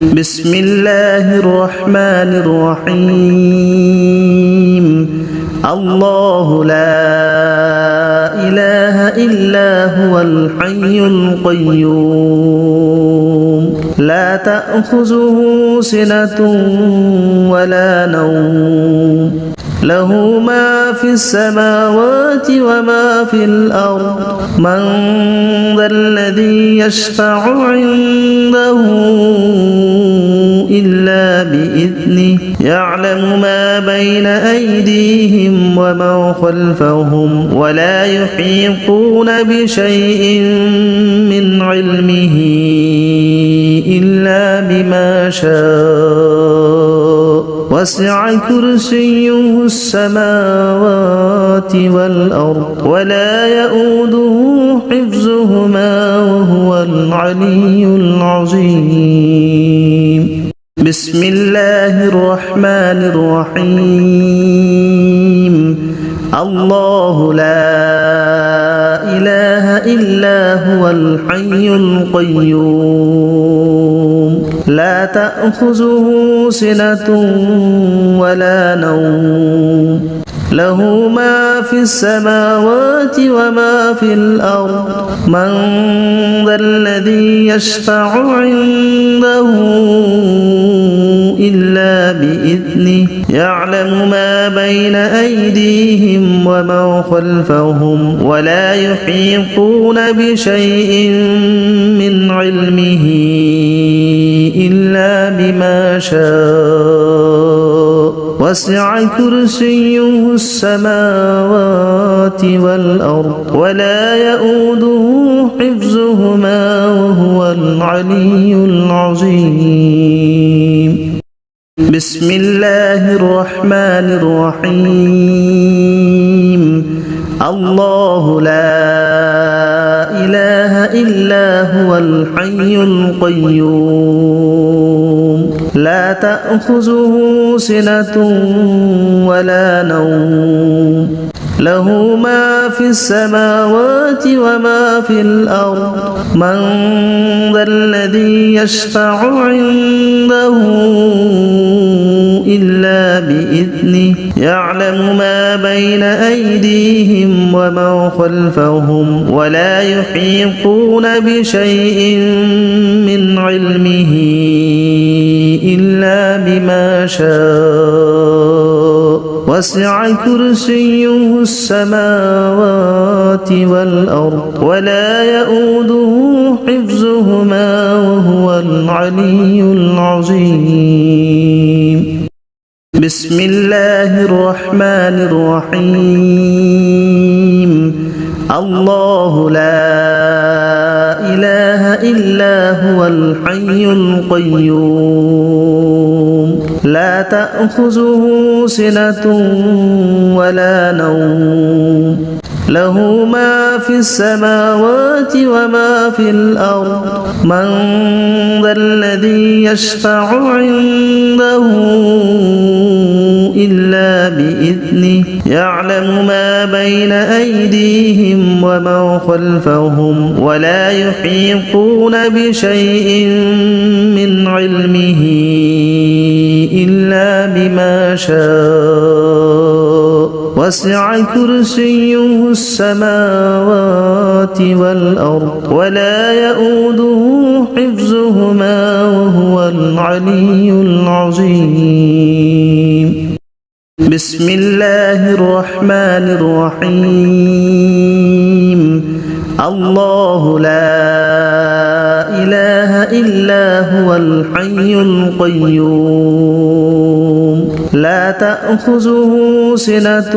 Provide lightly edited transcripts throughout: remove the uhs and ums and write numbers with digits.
بسم الله الرحمن الرحيم الله لا إله إلا هو الحي القيوم لا تأخذه سنة ولا نوم له ما في السماوات وما في الأرض من ذا الذي يشفع عنده إلا بإذنه يعلم ما بين أيديهم وما خلفهم ولا يحيطون بشيء من علمه إلا بما شاء وسع كرسيه السماوات والأرض ولا يؤوده حفظهما وهو العلي العظيم بسم الله الرحمن الرحيم الله لا إله إلا هو الحي القيوم لا تأخذه سنة ولا نوم له ما في السماوات وما في الأرض من ذا الذي يشفع عنده إلا بإذنه يعلم ما بين أيديهم وما خلفهم ولا يحيطون بشيء من علمه إلا بما شاء وسع كرسيه السماوات والأرض ولا يؤوده حفظهما وهو العلي العظيم بسم الله الرحمن الرحيم الله لا إله إلا هو الحي القيوم لا تأخذه سنة ولا نوم له ما في السماوات وما في الأرض من ذا الذي يشفع عنده إلا بإذنه يعلم ما بين أيديهم وما خلفهم ولا يحيطون بشيء من علمه إلا بما شاء وسع كرسيه السماوات والأرض ولا يؤوده حفظهما وهو العلي العظيم بسم الله الرحمن الرحيم الله لا إله إلا هو الحي القيوم لا تأخذه سنة ولا نوم له ما في السماوات وما في الأرض من ذا الذي يشفع عنده إلا بإذنه يعلم ما بين أيديهم وما خلفهم ولا يحيطون بشيء من علمه إلا بما شاء وسع كرسيه السماوات والأرض ولا يؤوده حفظهما وهو العلي العظيم بسم الله الرحمن الرحيم الله لا إله إلا هو الحي القيوم لا تأخذه سنة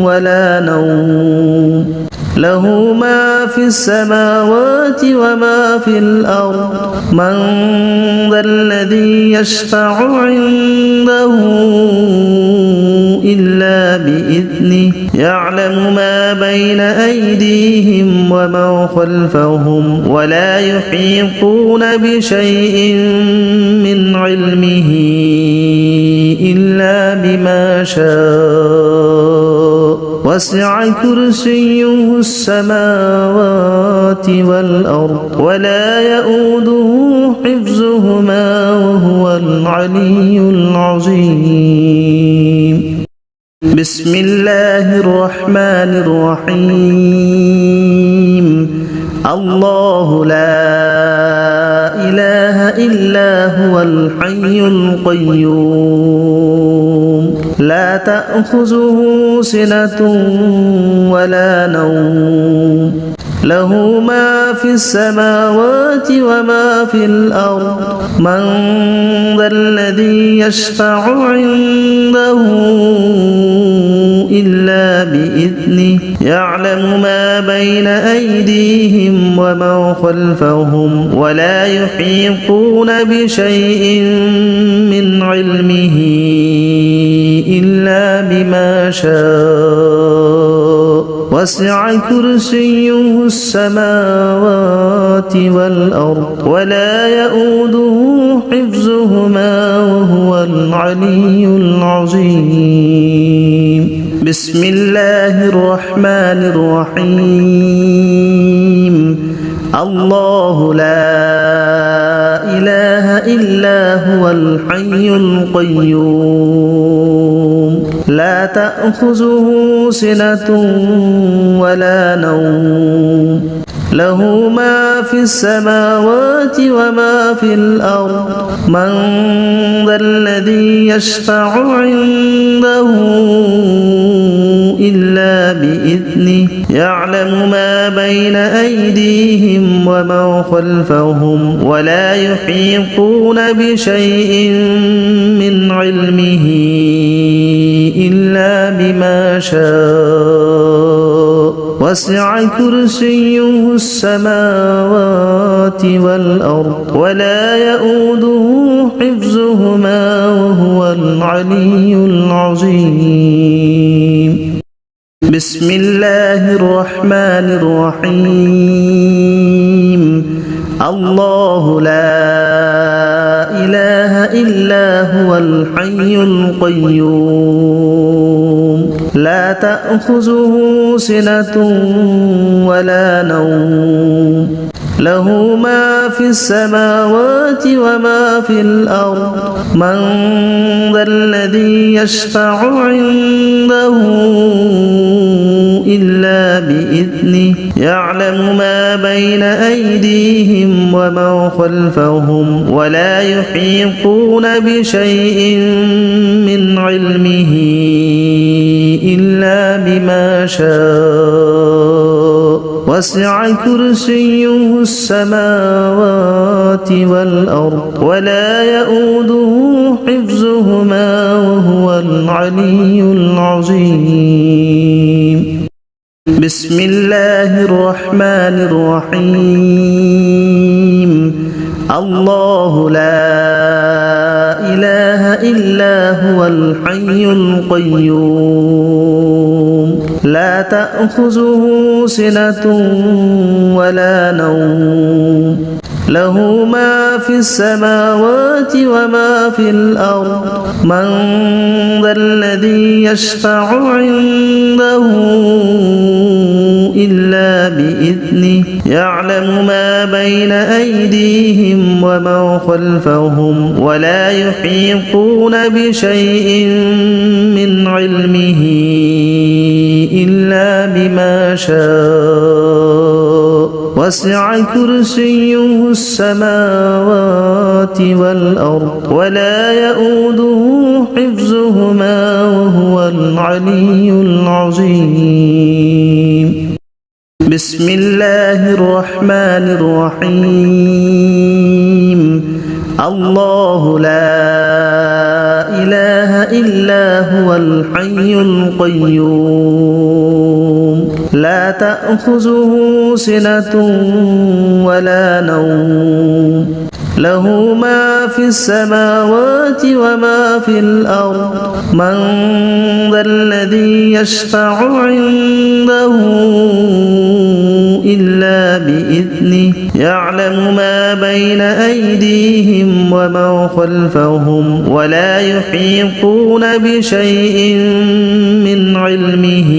ولا نوم له ما في السماوات وما في الأرض من ذا الذي يشفع عنده إلا بإذنه يعلم ما بين أيديهم وما خلفهم ولا يحيطون بشيء من علمه إلا بما شاء وسع كرسيه السماوات والأرض ولا يؤوده حفظهما العلي العظيم. بسم الله الرحمن الرحيم. الله لا إله إلا هو الحي القيوم لا تأخذه سنة ولا نوم له ما في السماوات وما في الأرض من ذا الذي يشفع عنده إلا بإذنه يعلم ما بين أيديهم وما خلفهم ولا يحيطون بشيء من علمه إلا بما شاء وسع كرسيه السماوات والأرض ولا يؤوده حفظهما وهو العلي العظيم. بسم الله الرحمن الرحيم. الله لا إله إلا هو الحي القيوم لا تأخذه سنة ولا نوم له ما في السماوات وما في الأرض من ذا الذي يشفع عنده إلا بإذنه يعلم ما بين أيديهم وما خلفهم ولا يحيطون بشيء من علمه إلا بما شاء وسع كرسيه السماوات والأرض ولا يؤوده حفظهما وهو العلي العظيم. بسم الله الرحمن الرحيم. الله لا إله إلا هو الحي القيوم لا تأخذه سنة ولا نوم له ما في السماوات وما في الأرض من ذا الذي يشفع عنده إلا بإذنه يعلم ما بين أيديهم وما خلفهم ولا يحيطون بشيء من علمه إلا بما شاء وسع كرسيه السماوات والأرض ولا يؤوده حفظهما وهو العلي العظيم. بسم الله الرحمن الرحيم. الله لا إله إلا هو الحي القيوم لا تأخذه سنة ولا نوم له ما في السماوات وما في الأرض من ذا الذي يشفع عنده إلا بإذنه يعلم ما بين أيديهم وما خلفهم ولا يحيطون بشيء من علمه إلا بما شاء وسع كرسيه السماوات والأرض ولا يؤوده حفظهما وهو العلي العظيم. بسم الله الرحمن الرحيم. الله لا إله إلا هو الحي القيوم لا تأخذه سنة ولا نوم له ما في السماوات وما في الأرض من ذا الذي يشفع عنده إلا بإذنه يعلم ما بين أيديهم وما خلفهم ولا يحيطون بشيء من علمه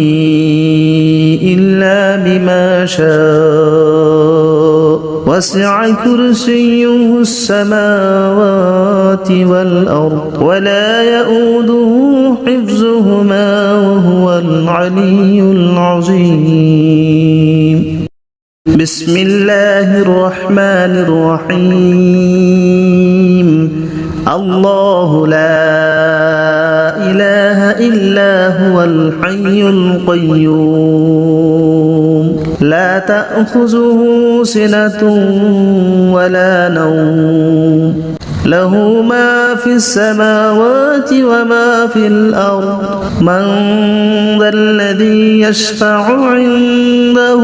إلا بما شاء وسع كرسيه السماوات والأرض ولا يؤوده حفظهما وهو العلي العظيم. بسم الله الرحمن الرحيم. الله لا إله إلا هو الحي القيوم لا تأخذه سنة ولا نوم له ما في السماوات وما في الأرض من ذا الذي يشفع عنده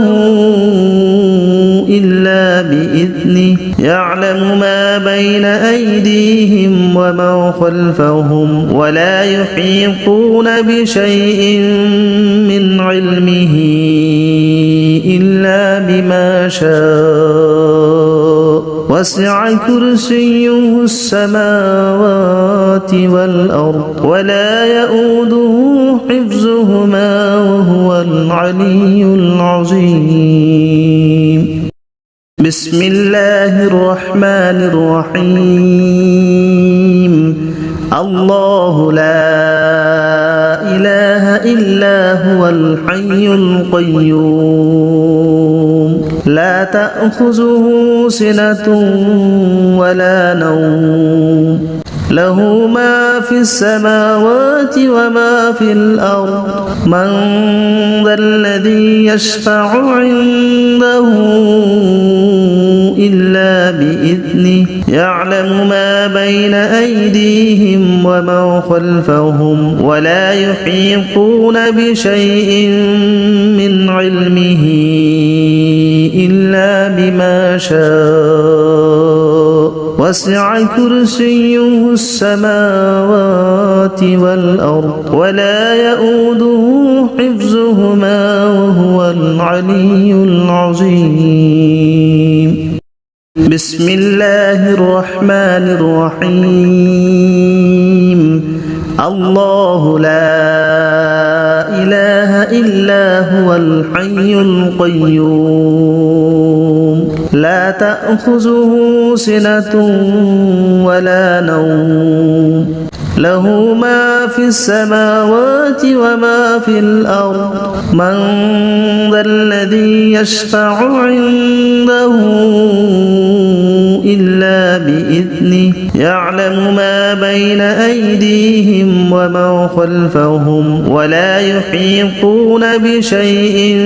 إلا بإذنه يعلم ما بين أيديهم وما خلفهم ولا يحيطون بشيء من علمه إلا بما شاء وسع كرسيه السماوات والأرض ولا يؤوده حفظهما وهو العلي العظيم. بسم الله الرحمن الرحيم. الله لا إله إلا هو الحي القيوم لا تأخذه سنة ولا نوم له ما في السماوات وما في الأرض من ذا الذي يشفع عنده إلا بإذنه يعلم ما بين أيديهم وما خلفهم ولا يحيطون بشيء من علمه إلا بما شاء وسع كرسيه السماوات والأرض ولا يؤوده حفظهما وهو العلي العظيم. بسم الله الرحمن الرحيم. الله لا إله إلا هو الحي القيوم لا تأخذه سنة ولا نوم له ما في السماوات وما في الأرض من ذا الذي يشفع عنده إلا بإذنه يعلم ما بين أيديهم وما خلفهم ولا يحيطون بشيء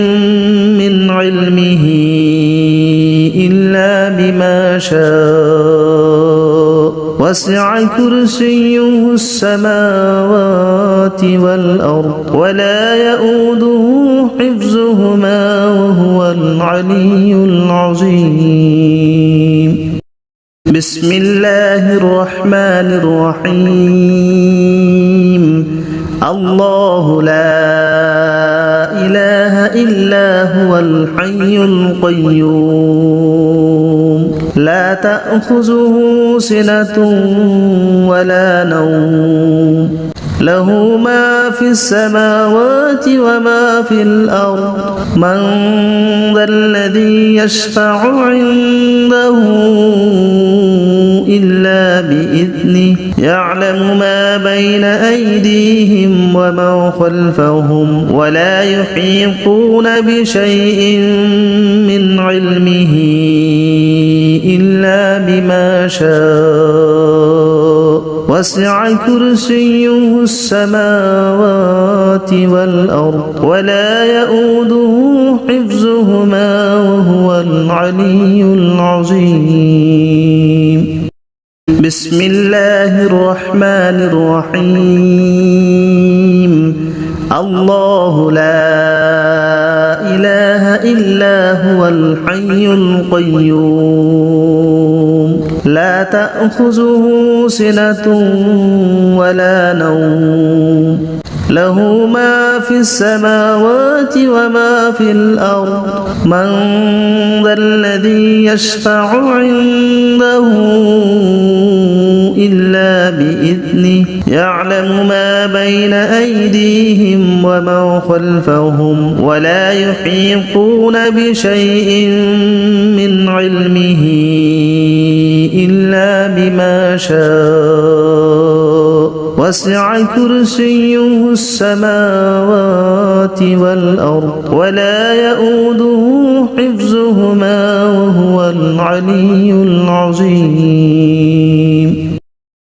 من علمه إلا بما شاء وسع كرسيه السماوات والأرض ولا يؤوده حفظهما وهو العلي العظيم. بسم الله الرحمن الرحيم. الله لا إله إلا هو الحي القيوم لا تأخذه سنة ولا نوم له ما في السماوات وما في الأرض من ذا الذي يشفع عنده إلا بإذنه يعلم ما بين أيديهم وما خلفهم ولا يحيطون بشيء من علمه إلا بما شاء وسع كرسيه السماوات والأرض ولا يؤوده حفظهما وهو العلي العظيم. بسم الله الرحمن الرحيم. الله لا إله إلا هو الحي القيوم لا تأخذه سنة ولا نوم له ما في السماوات وما في الأرض من ذا الذي يشفع عنده إلا بإذنه يعلم ما بين أيديهم وما خلفهم ولا يحيطون بشيء من علمه إلا بما شاء وسع كرسيه السماوات والأرض ولا يؤوده حفظهما وهو العلي العظيم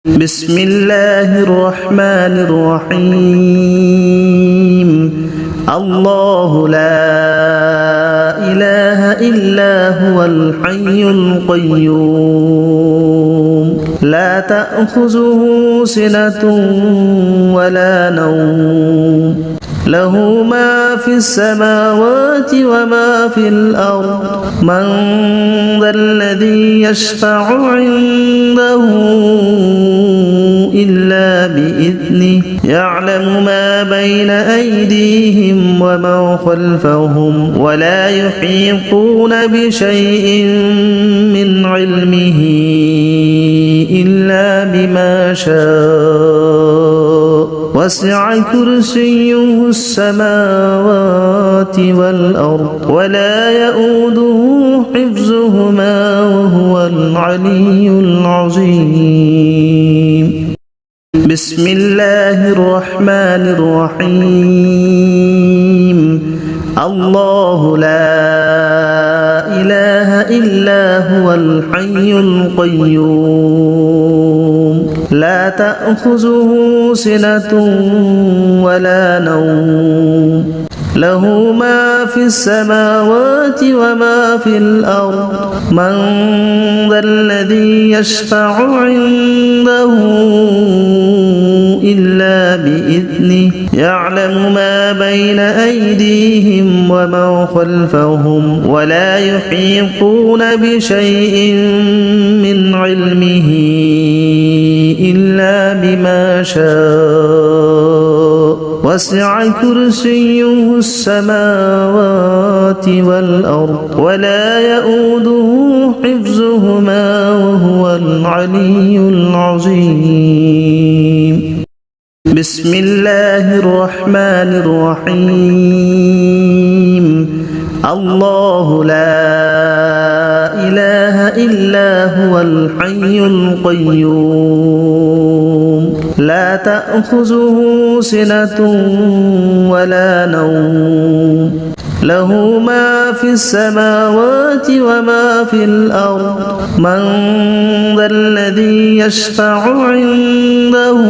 بسم الله الرحمن الرحيم الله لا إله إلا هو الحي القيوم لا تأخذه سنة ولا نوم له ما في السماوات وما في الأرض من ذا الذي يشفع عنده إلا بإذنه يعلم ما بين أيديهم وما خلفهم ولا يحيطون بشيء من علمه إلا بما شاء وسع كرسيه السماوات والأرض ولا يؤوده حفظهما وهو العلي العظيم بسم الله الرحمن الرحيم الله لا إله إلا هو الحي القيوم لا تأخذه سنة ولا نوم له ما في السماوات وما في الأرض من ذا الذي يشفع عنده إلا بإذنه يعلم ما بين أيديهم وما خلفهم ولا يحيطون بشيء من علمه إلا بما شاء وسع كرسيه السماوات والأرض ولا يؤوده حفظهما وهو العلي العظيم بسم الله الرحمن الرحيم الله لا إله إلا هو الحي القيوم لا تأخذه سنة ولا نوم له ما في السماوات وما في الأرض من ذا الذي يشفع عنده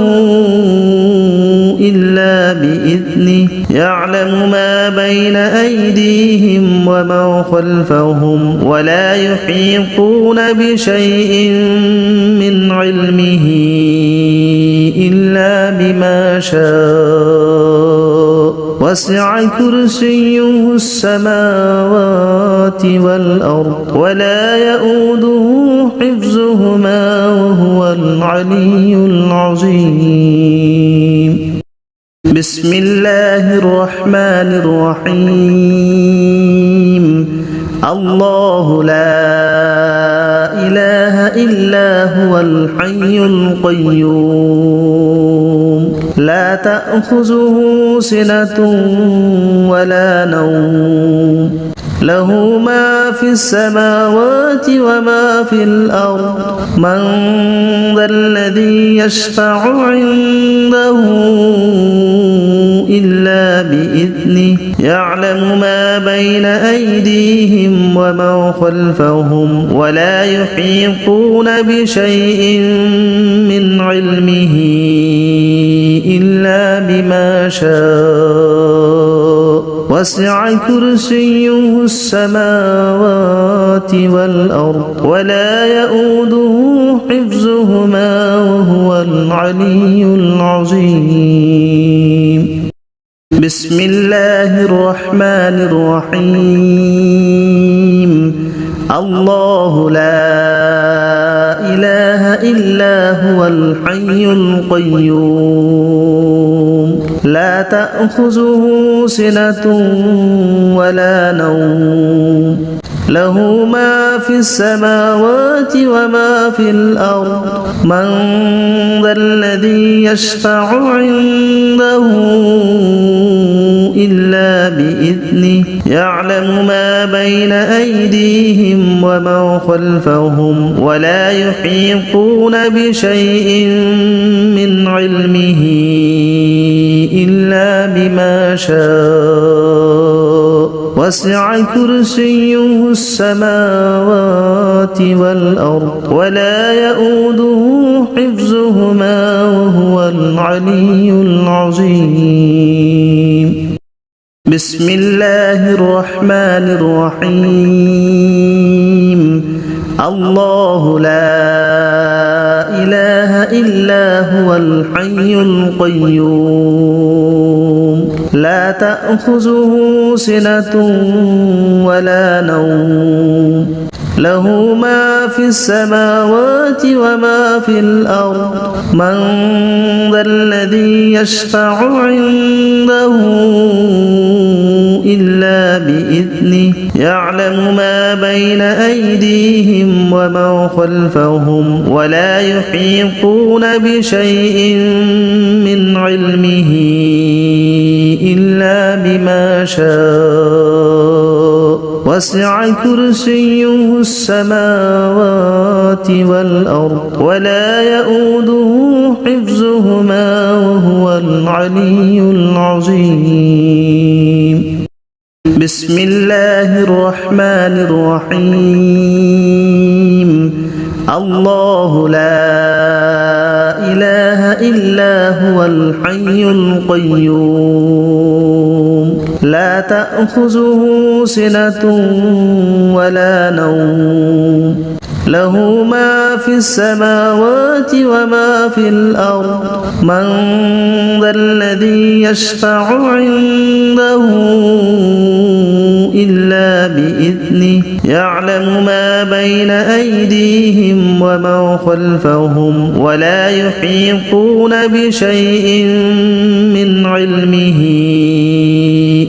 إلا بإذنه يعلم ما بين أيديهم وما خلفهم ولا يحيطون بشيء من علمه إلا بما شاء وسع كرسيه السماوات والأرض ولا يؤوده حفظهما وهو العلي العظيم بسم الله الرحمن الرحيم الله لا إله إلا هو الحي القيوم لا تأخذه سنة ولا نوم له ما في السماوات وما في الأرض من ذا الذي يشفع عنده إلا بإذنه يعلم ما بين أيديهم وما خلفهم ولا يحيطون بشيء من علمه إلا بما شاء وسع كرسيه السماوات والأرض ولا يؤوده حفظهما وهو العلي العظيم بسم الله الرحمن الرحيم الله لا إله إلا هو الحي القيوم لا تأخذه سنة ولا نوم له ما في السماوات وما في الأرض من ذا الذي يشفع عنده إلا بإذنه يعلم ما بين أيديهم وما خلفهم ولا يحيطون بشيء من علمه إلا بما شاء وسع كرسيه السماوات والأرض ولا يؤوده حفظهما وهو العلي العظيم. بسم الله الرحمن الرحيم. الله لا إله إلا هو الحي القيوم لا تأخذه سنة ولا نوم له ما في السماوات وما في الأرض من ذا الذي يشفع عنده إلا بإذنه يعلم ما بين أيديهم وما خلفهم ولا يحيطون بشيء من علمه إلا بما شاء وسع كرسيه السماوات والأرض ولا يؤوده حفظهما وهو العلي العظيم. بسم الله الرحمن الرحيم. الله لا إله إلا هو الحي القيوم لا تأخذه سنة ولا نوم له ما في السماوات وما في الأرض من ذا الذي يشفع عنده إلا بإذنه يعلم ما بين أيديهم وما خلفهم ولا يحيطون بشيء من علمه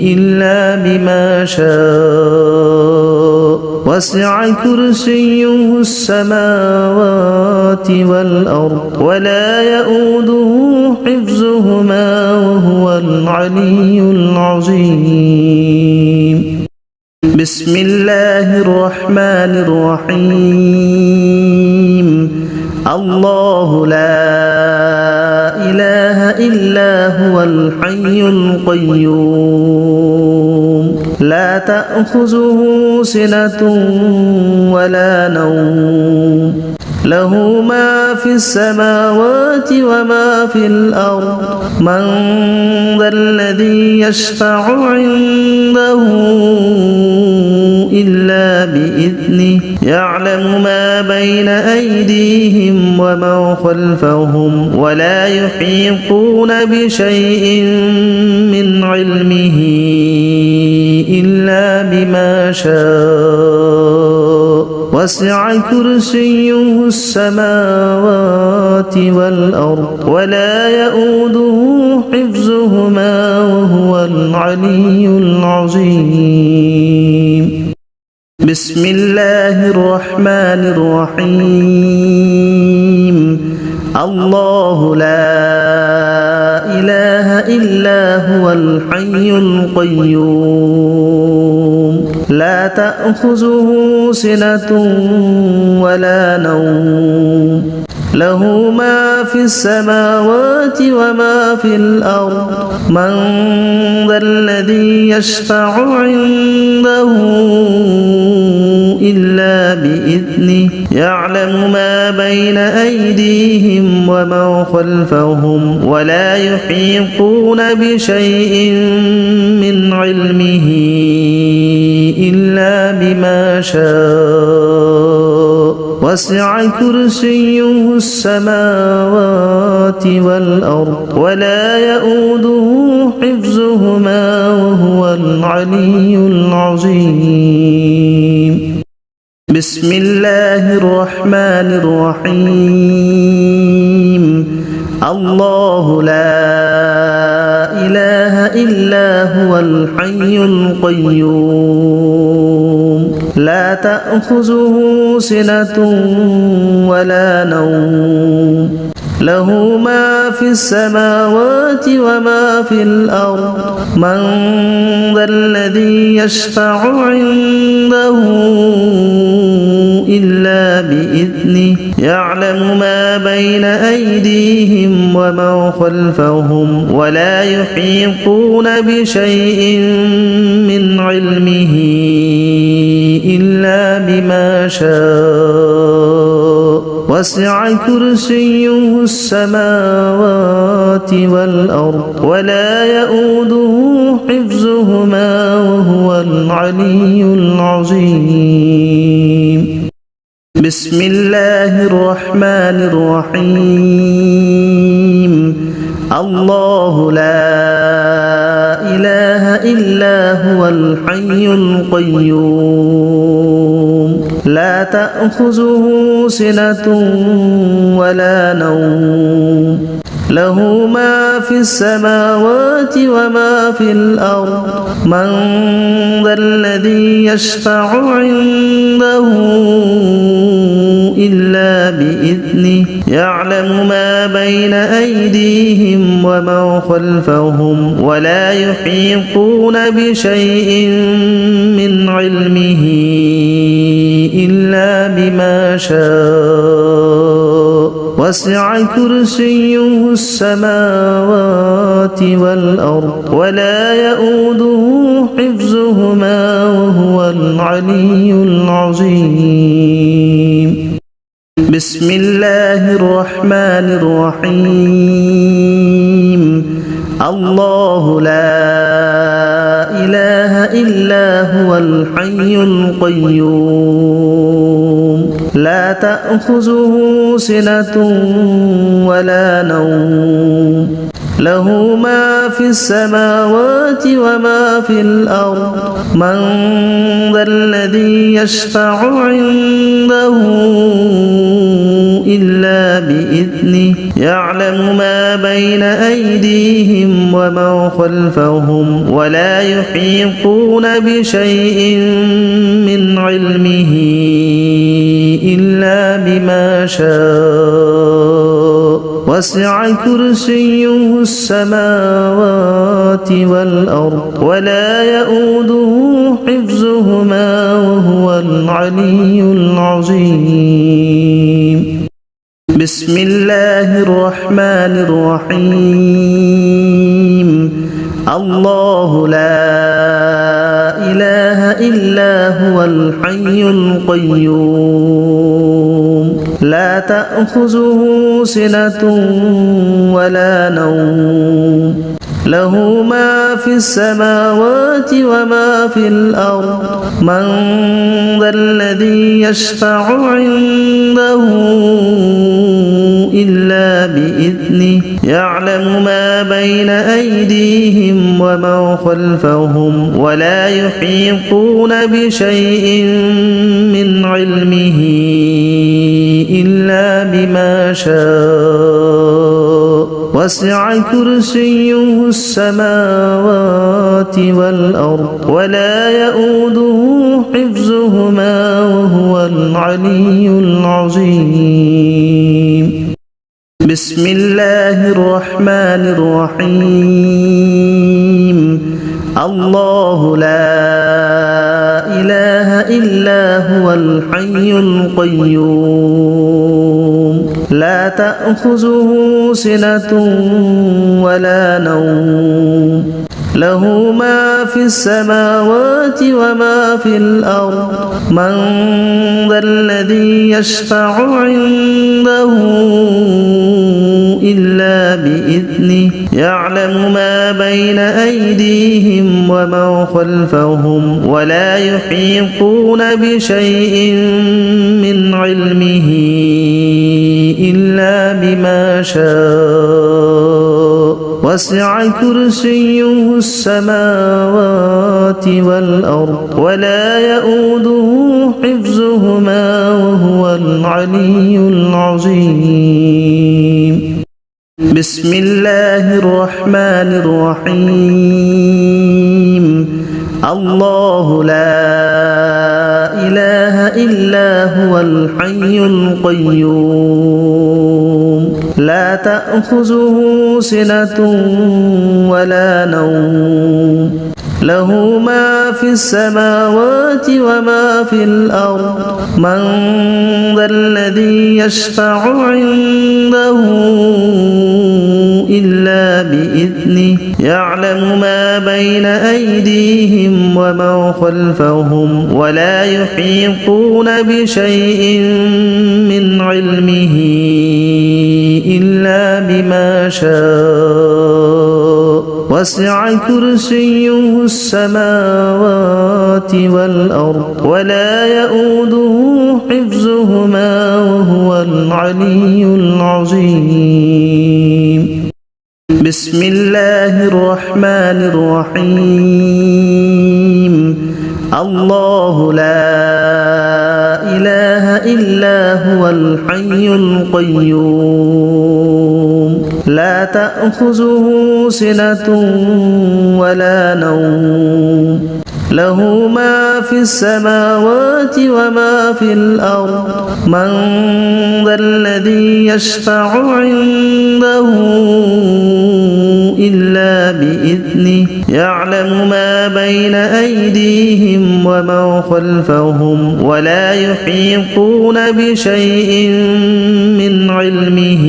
إلا بما شاء وسع كرسيه السماوات والأرض ولا يؤوده حفظهما وهو العلي العظيم. بسم الله الرحمن الرحيم. الله لا إله إلا هو الحي القيوم لا تأخذه سنة ولا نوم له ما في السماوات وما في الأرض من ذا الذي يشفع عنده إلا بإذنه يعلم ما بين أيديهم وما خلفهم ولا يحيطون بشيء من علمه إلا بما شاء وسع كرسيه السماوات والأرض ولا يؤوده حفظهما وهو العلي العظيم. بسم الله الرحمن الرحيم. الله لا إله إلا هو الحي القيوم لا تأخذه سنة ولا نوم له ما في السماوات وما في الأرض من ذا الذي يشفع عنده إلا بإذنه يعلم ما بين أيديهم وما خلفهم ولا يحيطون بشيء من علمه إلا بما شاء وسع كرسيه السماوات والأرض ولا يؤوده حفظهما وهو العلي العظيم. بسم الله الرحمن الرحيم. الله لا إله إلا هو الحي القيوم لا تأخذه سنة ولا نوم له ما في السماوات وما في الأرض من ذا الذي يشفع عنده إلا بإذنه يعلم ما بين أيديهم وما خلفهم ولا يحيطون بشيء من علمه إلا بما شاء وسع كرسيه السماوات والأرض ولا يؤوده حفظهما وهو العلي العظيم بسم الله الرحمن الرحيم الله لا إله إلا هو الحي القيوم لا تأخذه سنة ولا نوم له ما في السماوات وما في الأرض من ذا الذي يشفع عنده إلا بإذنه يعلم ما بين أيديهم وما خلفهم ولا يحيطون بشيء من علمه إلا بما شاء وسع كرسيه السماوات والأرض ولا يؤوده حفظهما وهو العلي العظيم بسم الله الرحمن الرحيم الله لا إله إلا هو الحي القيوم لا تأخذه سنة ولا نوم له ما في السماوات وما في الأرض من ذا الذي يشفع عنده إلا بإذنه يعلم ما بين أيديهم وما خلفهم ولا يحيطون بشيء من علمه إلا بما شاء وسع كرسيه السماوات والأرض ولا يؤوده حفظهما وهو العلي العظيم بسم الله الرحمن الرحيم الله لا إله إلا هو الحي القيوم لا تأخذه سنة ولا نوم له ما في السماوات وما في الأرض من ذا الذي يشفع عنده إلا بإذنه يعلم ما بين أيديهم وما خلفهم ولا يحيطون بشيء من علمه إلا بما شاء وسع كرسيه السماوات والأرض ولا يؤوده حفظهما وهو العلي العظيم بسم الله الرحمن الرحيم الله لا إله إلا هو الحي القيوم لا تأخذه سنة ولا نوم له ما في السماوات وما في الأرض من ذا الذي يشفع عنده إلا بإذنه يعلم ما بين أيديهم وما خلفهم ولا يحيطون بشيء من علمه إلا بما شاء وسع كرسيه السماوات والأرض ولا يؤوده حفظهما وهو العلي العظيم بسم الله الرحمن الرحيم الله لا إله إلا هو الحي القيوم لا تأخذه سنة ولا نوم له ما في السماوات وما في الأرض من ذا الذي يشفع عنده إلا بإذنه يعلم ما بين أيديهم وما خلفهم ولا يحيطون بشيء من علمه إلا بما شاء وسع كرسيه السماوات والأرض ولا يؤوده حفظهما وهو العلي العظيم بسم الله الرحمن الرحيم الله لا إله إلا هو الحي القيوم لا تأخذه سنة ولا نوم له ما في السماوات وما في الأرض من ذا الذي يشفع عنده إلا بإذنه يعلم ما بين أيديهم وما خلفهم ولا يحيطون بشيء من علمه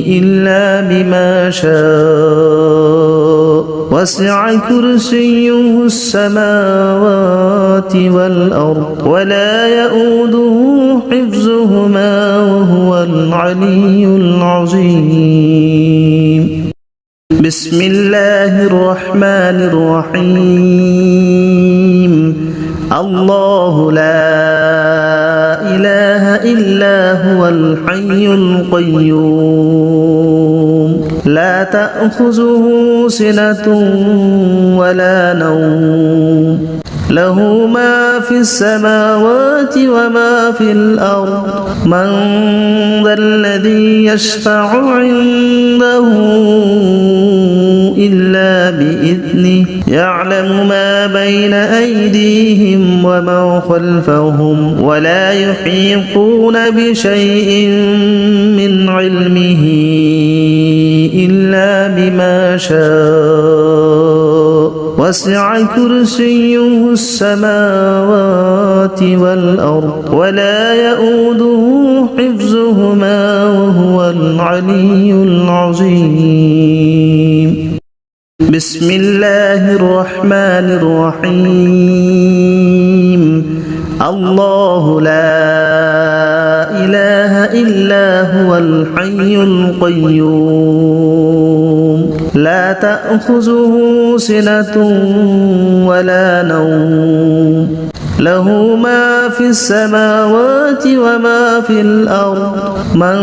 إلا بما شاء وسع كرسيه السماوات والأرض ولا يؤوده حفظهما وهو العلي العظيم بسم الله الرحمن الرحيم الله لا إله إلا هو الحي القيوم لا تأخذه سنة ولا نوم له ما في السماوات وما في الأرض من ذا الذي يشفع عنده إلا بإذنه يعلم ما بين أيديهم وما خلفهم ولا يحيطون بشيء من علمه إلا بما شاء وسع كرسيه السماوات والأرض ولا يؤوده حفظهما وهو العلي العظيم بسم الله الرحمن الرحيم الله لا إله إلا هو الحي القيوم لا تأخذه سنة ولا نوم له ما في السماوات وما في الأرض من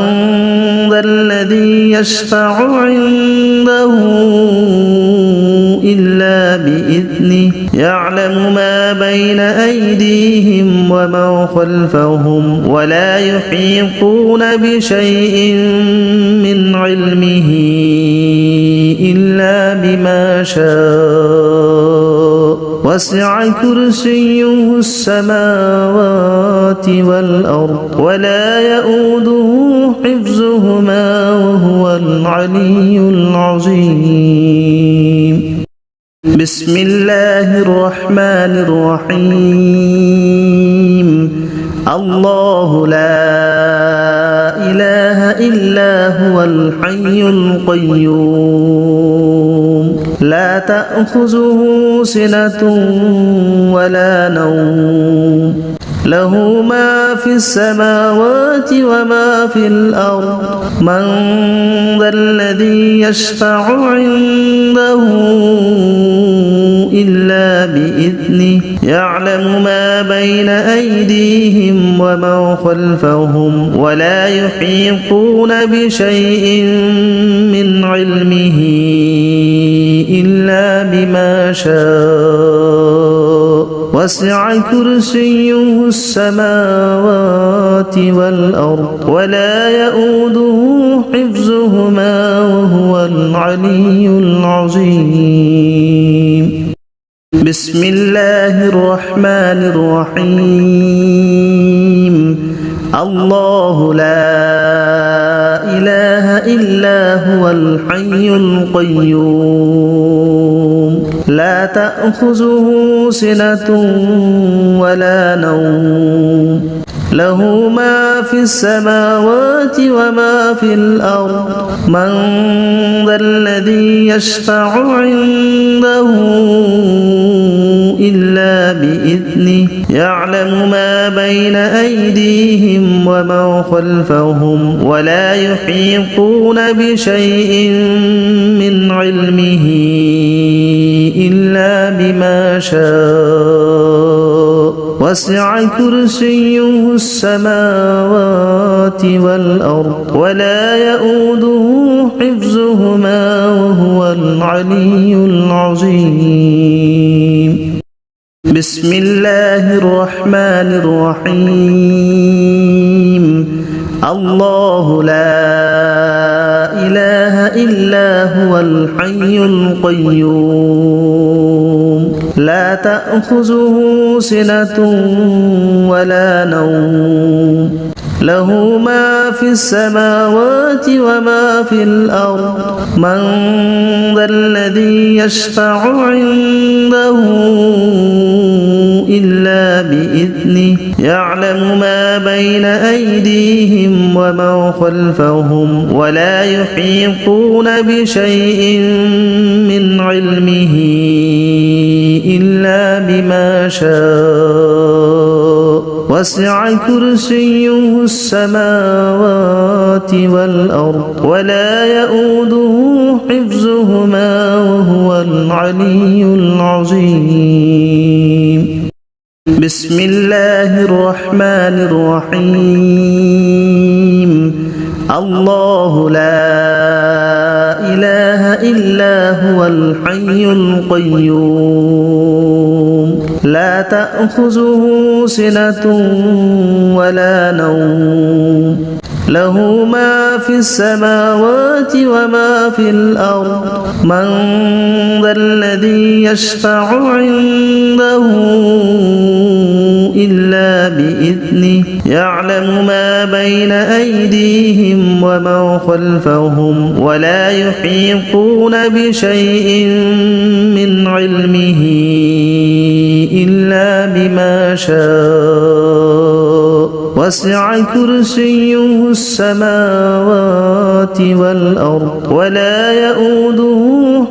ذا الذي يشفع عنده إلا بإذنه يعلم ما بين أيديهم وما خلفهم ولا يحيطون بشيء من علمه إلا بما شاء وسع كرسيه السماوات والأرض ولا يؤوده حفظهما وهو العلي العظيم بسم الله الرحمن الرحيم الله لا إله إلا هو الحي القيوم لا تأخذه سنة ولا نوم له ما في السماوات وما في الأرض من ذا الذي يشفع عنده إلا بإذنه يعلم ما بين أيديهم وما خلفهم ولا يحيطون بشيء من علمه إلا بما شاء وسع كرسيه السماوات والأرض ولا يؤوده حفظهما وهو العلي العظيم بسم الله الرحمن الرحيم الله لا إله إلا هو الحي القيوم لا تأخذه سنة ولا نوم له ما في السماوات وما في الأرض من ذا الذي يشفع عنده إلا بإذنه يعلم ما بين أيديهم وما خلفهم ولا يحيطون بشيء من علمه إلا بما شاء وسع كرسيه السماوات والأرض ولا يؤوده حفظهما وهو العلي العظيم بسم الله الرحمن الرحيم الله لا إله إلا هو الحي القيوم لا تأخذه سنة ولا نوم له ما في السماوات وما في الأرض من ذا الذي يشفع عنده إلا بإذنه يعلم ما بين أيديهم وما خلفهم ولا يحيطون بشيء من علمه إلا بما شاء وسع كرسيه السماوات والأرض ولا يؤوده حفظهما وهو العلي العظيم بسم الله الرحمن الرحيم الله لا إله إلا هو الحي القيوم لا تأخذه سنة ولا نوم له ما في السماوات وما في الأرض من ذا الذي يشفع عنده إلا بإذنه يعلم ما بين أيديهم وما خلفهم ولا يحيطون بشيء من علمه إلا بما شاء وسع كرسيه السماوات والأرض ولا يؤوده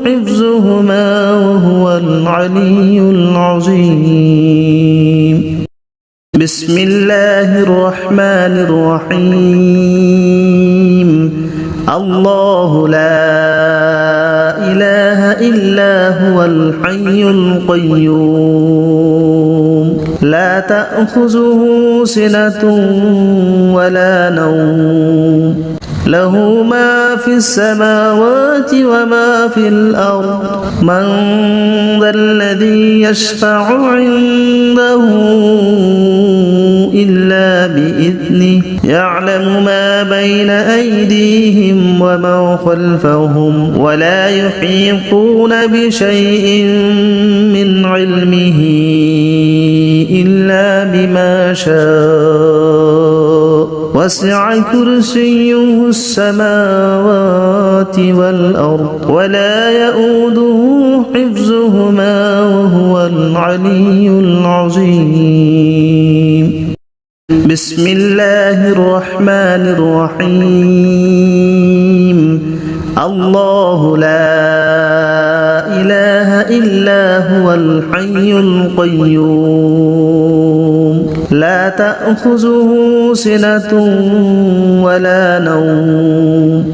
حفظهما وهو العلي العظيم بسم الله الرحمن الرحيم الله لا إله إلا هو الحي القيوم لا تأخذه سنة ولا نوم له ما في السماوات وما في الأرض من ذا الذي يشفع عنده إلا بإذنه يعلم ما بين أيديهم وما خلفهم ولا يحيطون بشيء من علمه إلا بما شاء وسع كرسيه السماوات والأرض ولا يؤوده حفظهما وهو العلي العظيم بسم الله الرحمن الرحيم الله لا إله إلا هو الحي القيوم لا تأخذه سنة ولا نوم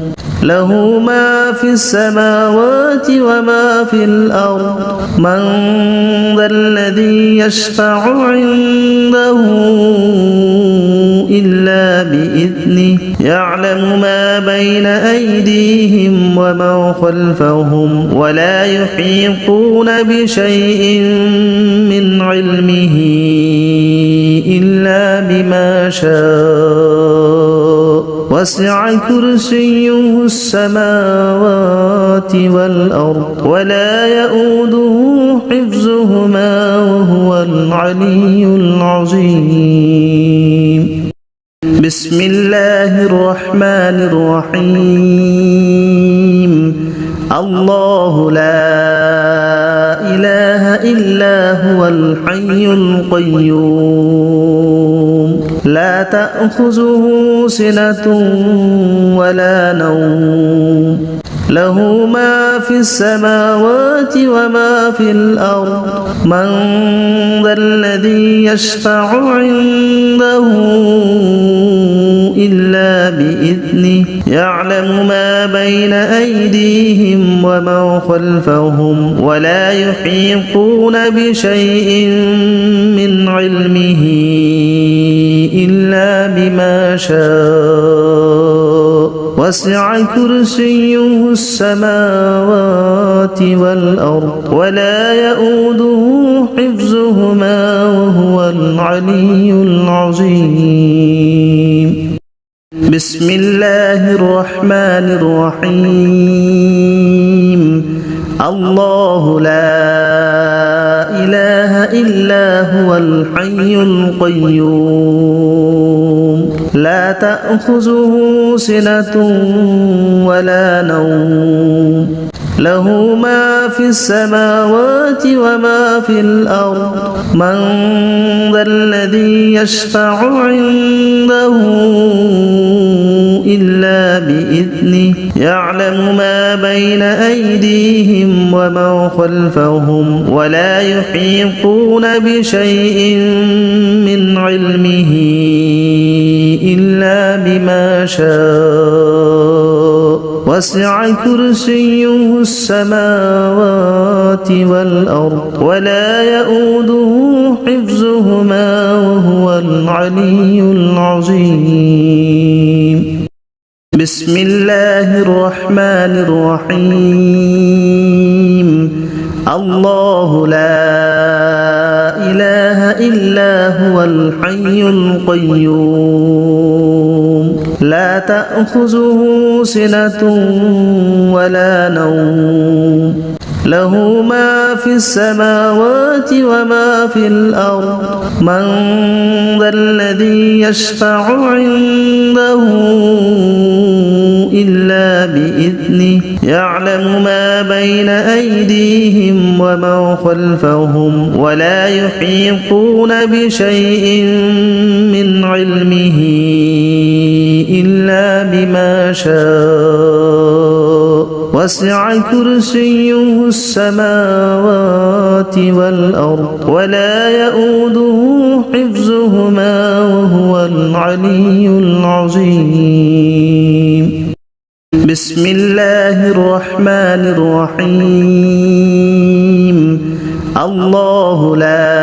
له ما في السماوات وما في الأرض من ذا الذي يشفع عنده إلا بإذنه يعلم ما بين أيديهم وما خلفهم ولا يحيطون بشيء من علمه إلا بما شاء وسع كرسيه السماوات والأرض ولا يؤوده حفظهما وهو العلي العظيم بسم الله الرحمن الرحيم الله لا إله إلا هو الحي القيوم لا تأخذه سنة ولا نوم له ما في السماوات وما في الأرض من ذا الذي يشفع عنده إلا بإذنه يعلم ما بين أيديهم وما خلفهم ولا يحيطون بشيء من علمه إلا بما شاء وسع كرسيه السماوات والأرض ولا يؤوده حفظهما وهو العلي العظيم بسم الله الرحمن الرحيم الله لا إله إلا هو الحي القيوم لا تأخذه سنة ولا نوم له ما في السماوات وما في الأرض من ذا الذي يشفع عنده إلا بإذنه يعلم ما بين أيديهم وما خلفهم ولا يحيطون بشيء من علمه إلا بما شاء وسع كرسيه السماوات والأرض ولا يؤوده حفظهما وهو العلي العظيم بسم الله الرحمن الرحيم الله لا إله إلا هو الحي القيوم لا تأخذه سنة ولا نوم له ما في السماوات وما في الأرض من ذا الذي يشفع عنده إلا بإذنه يعلم ما بين أيديهم وما خلفهم ولا يحيطون بشيء من علمه إلا بما شاء وسع كرسيه السماوات والأرض ولا يؤوده حفظهما وهو العلي العظيم بسم الله الرحمن الرحيم الله لا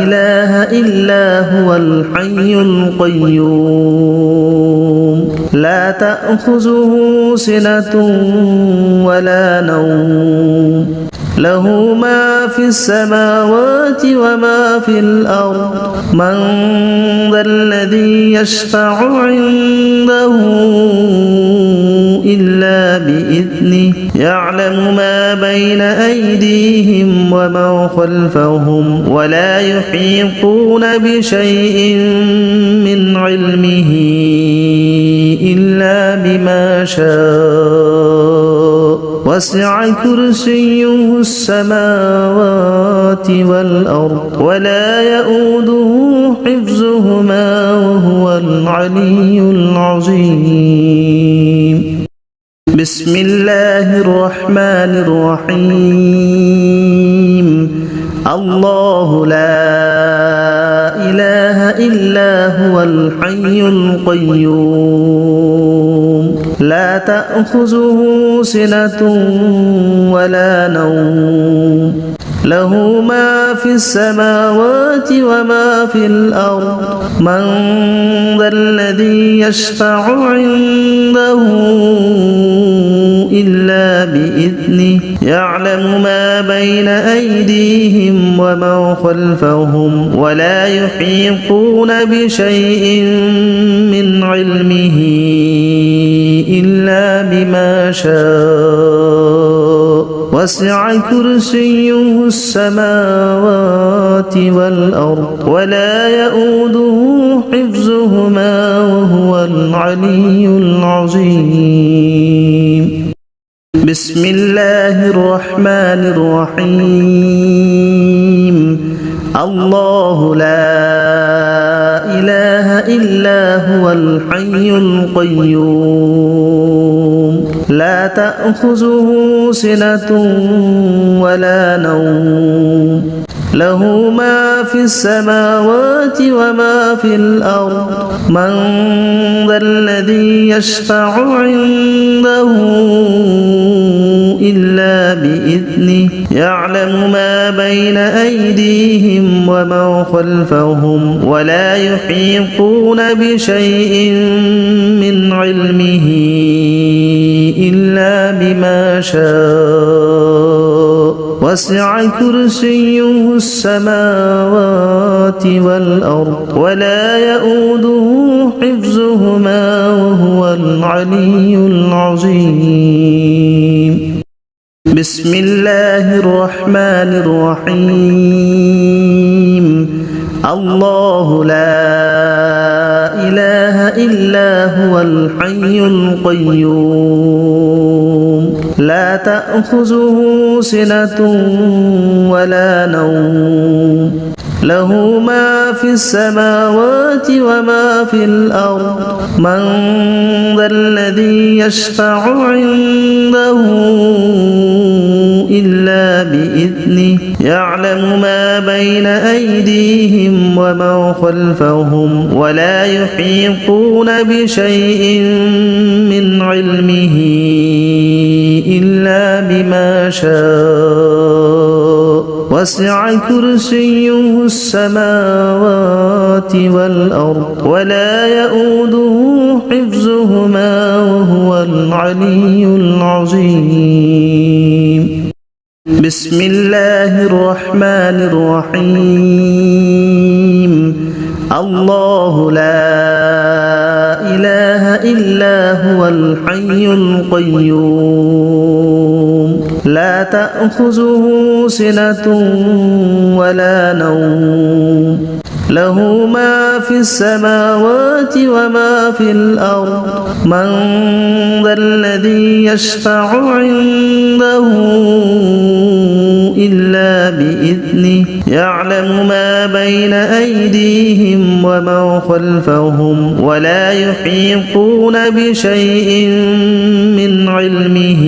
إله إلا هو الحي القيوم لا تأخذه سنة ولا نوم له ما في السماوات وما في الأرض من ذا الذي يشفع عنده إلا بإذنه يعلم ما بين أيديهم وما خلفهم ولا يحيطون بشيء من علمه إلا بما شاء وسع كرسيه السماوات والأرض ولا يؤوده حفظهما وهو العلي العظيم بسم الله الرحمن الرحيم الله لا إله إلا هو الحي القيوم لا تأخذه سنة ولا نوم له ما في السماوات وما في الأرض من ذا الذي يشفع عنده إلا بإذنه يعلم ما بين أيديهم وما خلفهم ولا يحيطون بشيء من علمه إلا بما شاء وسع كرسيه السماوات والأرض ولا يؤوده حفظهما وهو العلي العظيم. بسم الله الرحمن الرحيم. الله لا إله إلا هو الحي القيوم لا تأخذه سنة ولا نوم له ما في السماوات وما في الأرض من ذا الذي يشفع عنده إلا بإذنه يعلم ما بين أيديهم وما خلفهم ولا يحيطون بشيء من علمه إلا بما شاء وسع كرسيه السماوات والأرض ولا يؤوده حفظهما وهو العلي العظيم. بسم الله الرحمن الرحيم. الله لا إله إلا هو الحي القيوم لا تأخذه سنة ولا نوم له ما في السماوات وما في الأرض من ذا الذي يشفع عنده إلا بإذنه يعلم ما بين أيديهم وما خلفهم ولا يحيطون بشيء من علمه إلا بما شاء وسع كرسيه السماوات والأرض ولا يؤوده حفظهما وهو العلي العظيم. بسم الله الرحمن الرحيم. الله لا إله إلا هو الحي القيوم لا تأخذه سنة ولا نوم له ما في السماوات وما في الأرض من ذا الذي يشفع عنده إلا بإذنه يعلم ما بين أيديهم وما خلفهم ولا يحيطون بشيء من علمه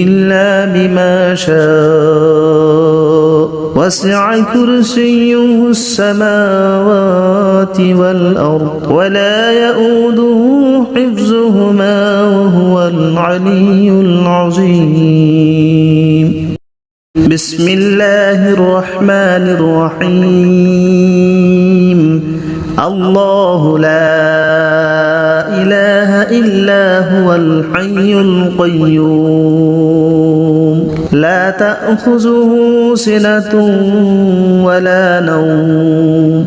إلا بما شاء وسع كرسيه السماوات والأرض ولا يؤوده حفظهما وهو العلي العظيم. بسم الله الرحمن الرحيم. الله لا إله إلا هو الحي القيوم لا تأخذه سنة ولا نوم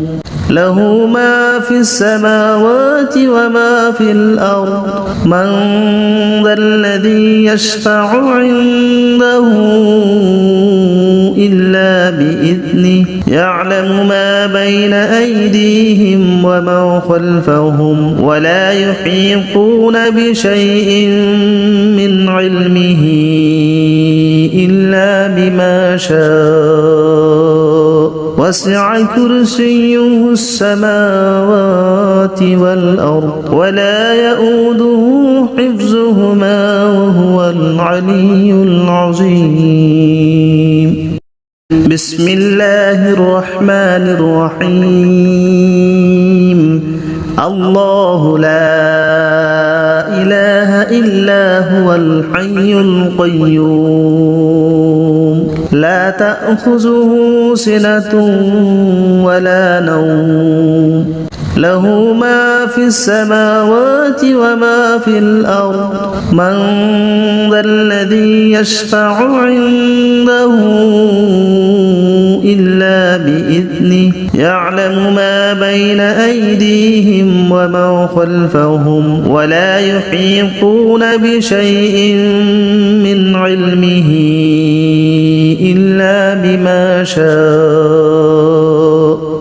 له ما في السماوات وما في الأرض من ذا الذي يشفع عنده إلا بإذنه يعلم ما بين أيديهم وما خلفهم ولا يحيطون بشيء من علمه إلا بما شاء وسع كرسيه السماوات والأرض ولا يؤوده حفظهما وهو العلي العظيم. بسم الله الرحمن الرحيم. الله لا إله إلا هو الحي القيوم لا تأخذه سنة ولا نوم له ما في السماوات وما في الأرض من ذا الذي يشفع عنده إلا بإذنه يعلم ما بين أيديهم وما خلفهم ولا يحيطون بشيء من علمه إلا بما شاء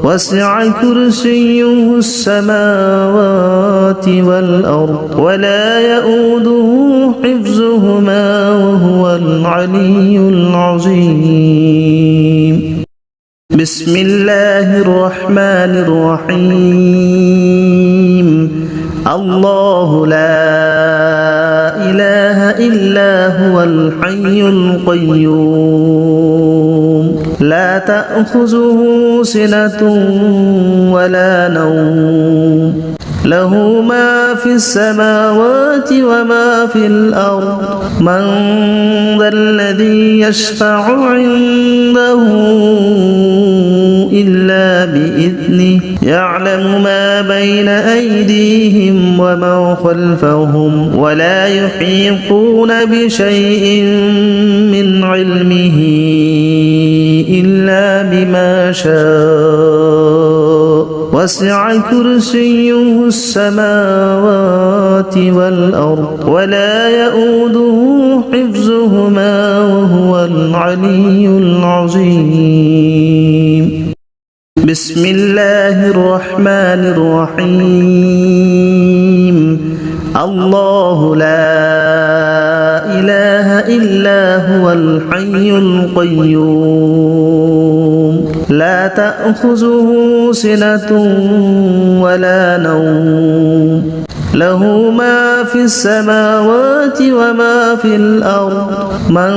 وسع كرسيه السماوات والأرض ولا يؤوده حفظهما وهو العلي العظيم. بسم الله الرحمن الرحيم. الله لا إله إلا هو الحي القيوم لا تأخذه سنة ولا نوم له ما في السماوات وما في الأرض من ذا الذي يشفع عنده إلا بإذنه يعلم ما بين أيديهم وما خلفهم ولا يحيطون بشيء من علمه إلا بما شاء وسع كرسيه السماوات والأرض ولا يؤوده حفظهما وهو العلي العظيم. بسم الله الرحمن الرحيم. الله لا إله إلا هو الحي القيوم لا تأخذه سنة ولا نوم له ما في السماوات وما في الأرض من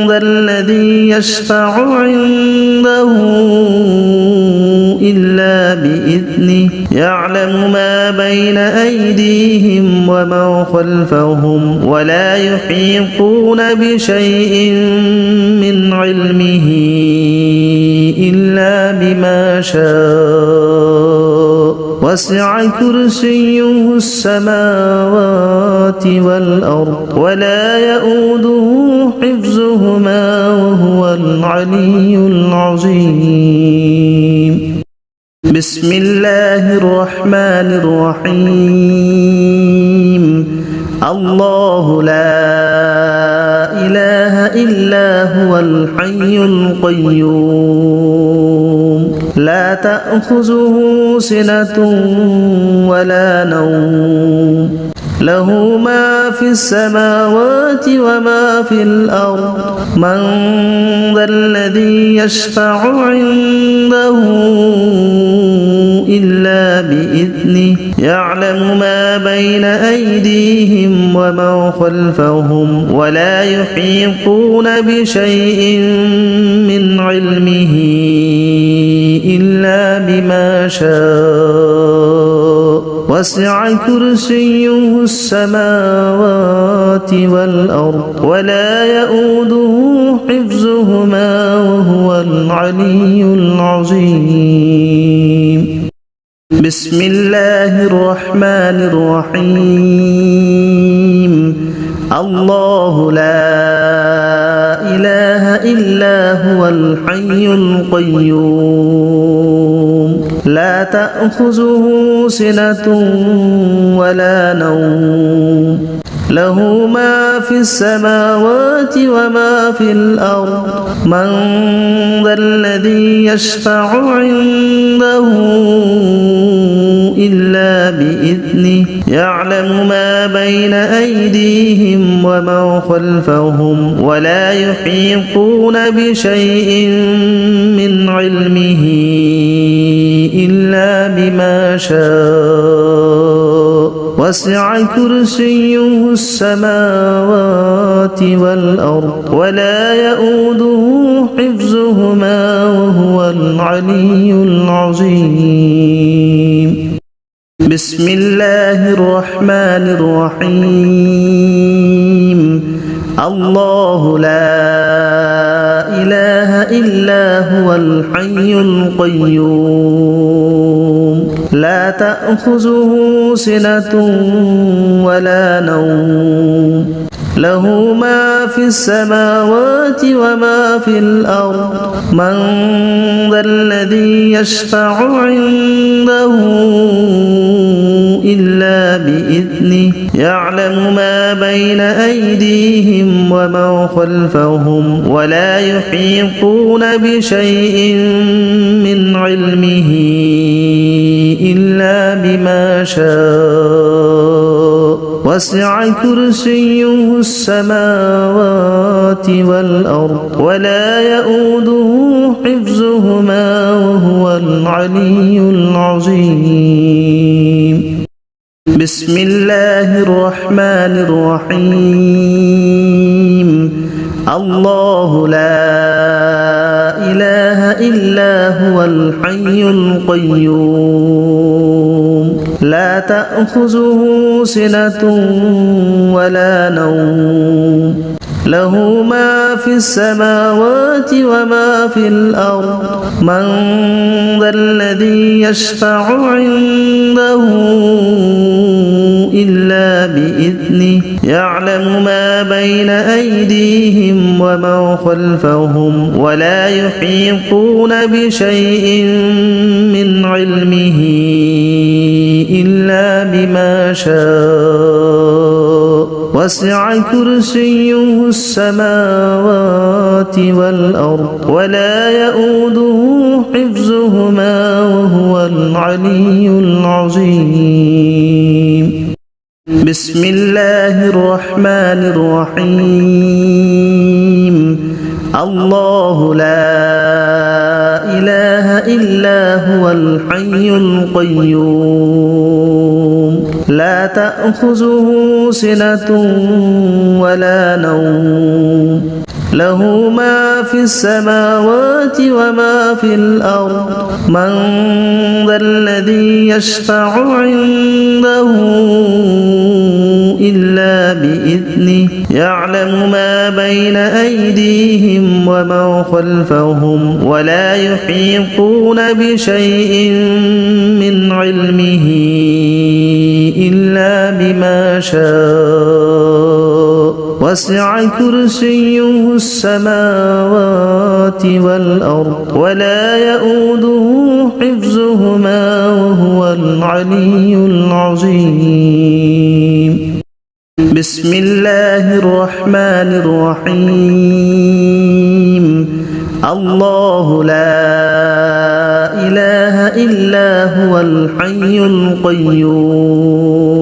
ذا الذي يشفع عنده إلا بإذنه يعلم ما بين أيديهم وما خلفهم ولا يحيطون بشيء من علمه إلا بما شاء وسع كرسيه السماوات والأرض ولا يؤوده حفظهما وهو العلي العظيم. بسم الله الرحمن الرحيم. الله لا إله إلا هو الحي القيوم لا تأخذه سنة ولا نوم له ما في السماوات وما في الأرض من ذا الذي يشفع عنده إلا بإذنه يعلم ما بين أيديهم وما خلفهم ولا يحيطون بشيء من علمه إلا بما شاء وسع كرسيه السماوات والأرض ولا يؤوده حفظهما وهو العلي العظيم. بسم الله الرحمن الرحيم. الله لا إله إلا هو الحي القيوم لا تأخذه سنة ولا نوم له ما في السماوات وما في الأرض من ذا الذي يشفع عنده إلا بإذنه يعلم ما بين أيديهم وما خلفهم ولا يحيطون بشيء من علمه إلا بما شاء وسع كرسيه السماوات والأرض ولا يؤوده حفظهما وهو العلي العظيم. بسم الله الرحمن الرحيم. الله لا إله إلا هو الحي القيوم لا تأخذه سنة ولا نوم له ما في السماوات وما في الأرض من ذا الذي يشفع عنده إلا بإذنه يعلم ما بين أيديهم وما خلفهم ولا يحيطون بشيء من علمه إلا بما شاء وسع كرسيه السماوات والأرض ولا يؤوده حفظهما وهو العلي العظيم بسم الله الرحمن الرحيم الله لا إله إلا هو الحي القيوم لا تأخذه سنة ولا نوم له ما في السماوات وما في الأرض من ذا الذي يشفع عنده إلا بإذنه يعلم ما بين أيديهم وما خلفهم ولا يحيطون بشيء من علمه إلا بما شاء وسع كرسيه السماوات والأرض ولا يؤوده حفظهما وهو العلي العظيم بسم الله الرحمن الرحيم الله لا إله إلا هو الحي القيوم لا تأخذه سنة ولا نوم له ما في السماوات وما في الأرض من ذا الذي يشفع عنده إلا بإذنه يعلم ما بين أيديهم وما خلفهم ولا يحيطون بشيء من علمه إلا بما شاء وسع كرسيه السماوات والأرض ولا يؤوده حفظهما وهو العلي العظيم بسم الله الرحمن الرحيم الله لا إله إلا هو الحي القيوم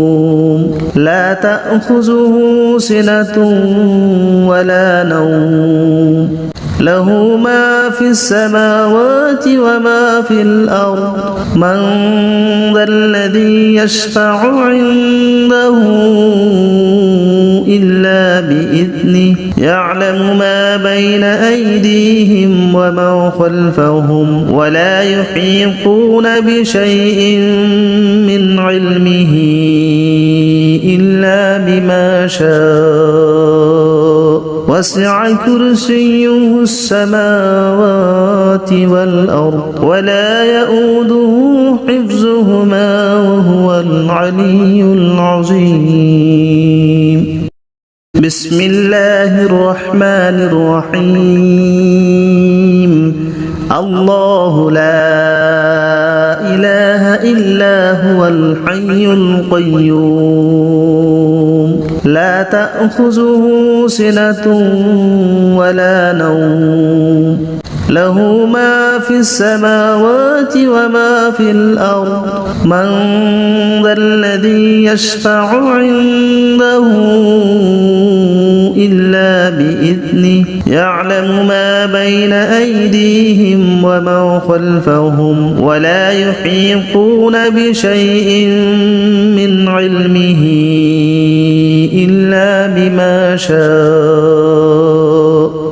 لا تأخذه سنة ولا نوم له ما في السماوات وما في الأرض من ذا الذي يشفع عنده إلا بإذنه يعلم ما بين أيديهم وما خلفهم ولا يحيطون بشيء من علمه إلا بما شاء وسع كرسيه السماوات والأرض ولا يؤوده حفظهما وهو العلي العظيم بسم الله الرحمن الرحيم الله لا إله إلا هو الحي القيوم لا تأخذه سنة ولا نوم له ما في السماوات وما في الأرض من ذا الذي يشفع عنده إلا بإذنه يعلم ما بين أيديهم وما خلفهم ولا يحيطون بشيء من علمه إلا بما شاء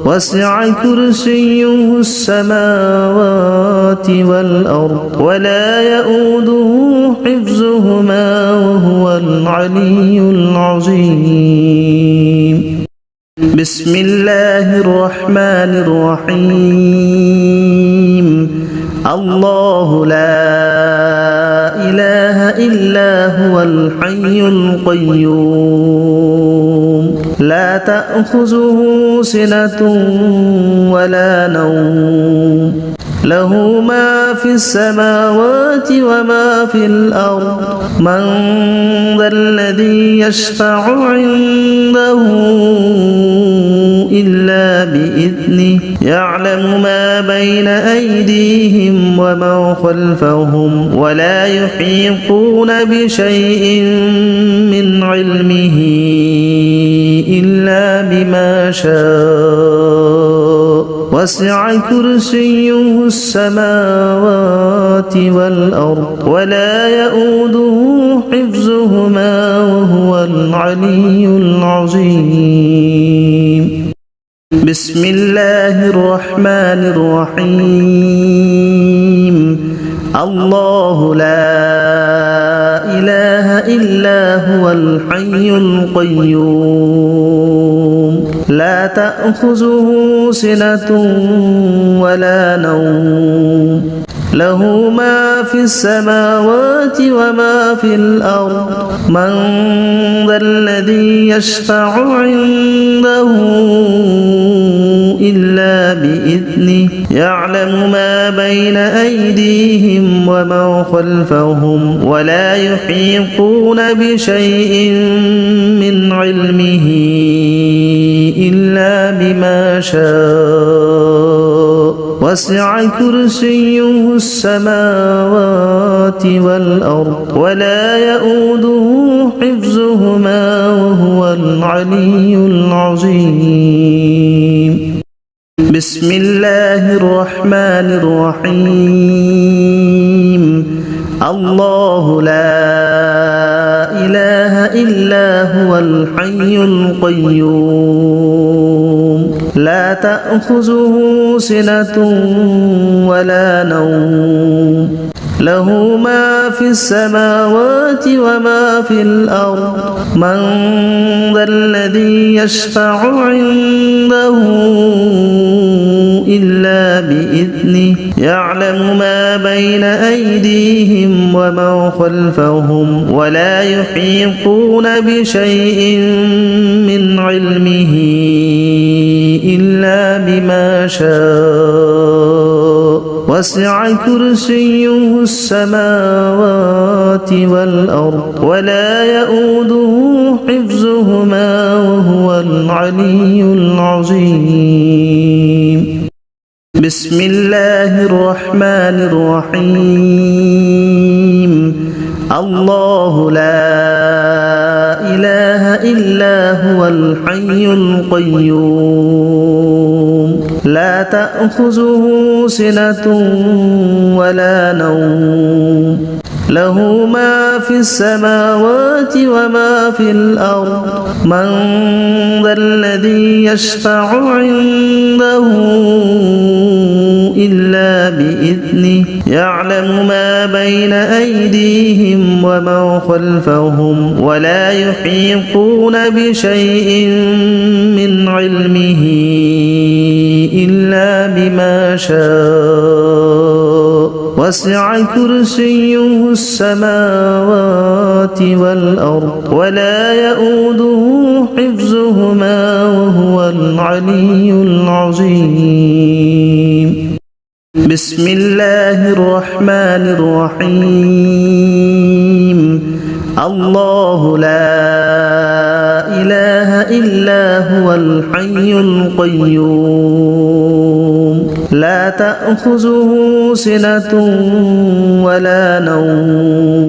وسع كرسيه السماوات والأرض ولا يؤوده حفظهما وهو العلي العظيم بسم الله الرحمن الرحيم الله لا إله إلا هو الحي القيوم لا تأخذه سنة ولا نوم له ما في السماوات وما في الأرض من ذا الذي يشفع عنده إلا بإذنه يعلم ما بين أيديهم وما خلفهم ولا يحيطون بشيء من علمه إلا بما شاء وسع كرسيه السماوات والأرض ولا يؤوده حفظهما وهو العلي العظيم بسم الله الرحمن الرحيم الله لا إله إلا هو الحي القيوم لا تأخذه سنة ولا نوم له ما في السماوات وما في الأرض من ذا الذي يشفع عنده إلا بإذنه يعلم ما بين أيديهم وما خلفهم ولا يحيطون بشيء من علمه إلا بما شاء وسع كرسيه السماوات والأرض ولا يؤوده حفظهما وهو العلي العظيم بسم الله الرحمن الرحيم الله لا إله إلا هو الحي القيوم لا تأخذه سنة ولا نوم له ما في السماوات وما في الأرض من ذا الذي يشفع عنده إلا بإذنه يعلم ما بين أيديهم وما خلفهم ولا يحيطون بشيء من علمه إلا بما شاء وسع كرسيه السماوات والأرض ولا يؤوده حفظهما وهو العلي العظيم بسم الله الرحمن الرحيم الله لا إله إلا هو الحي القيوم لا تأخذه سنة ولا نوم له ما في السماوات وما في الأرض من ذا الذي يشفع عنده إلا بإذنه يعلم ما بين أيديهم وما خلفهم ولا يحيطون بشيء من علمه إلا بما شاء وسع كرسيه السماوات والأرض ولا يؤوده حفظهما وهو العلي العظيم بسم الله الرحمن الرحيم الله لا إله إلا هو الحي القيوم لا تأخذه سنة ولا نوم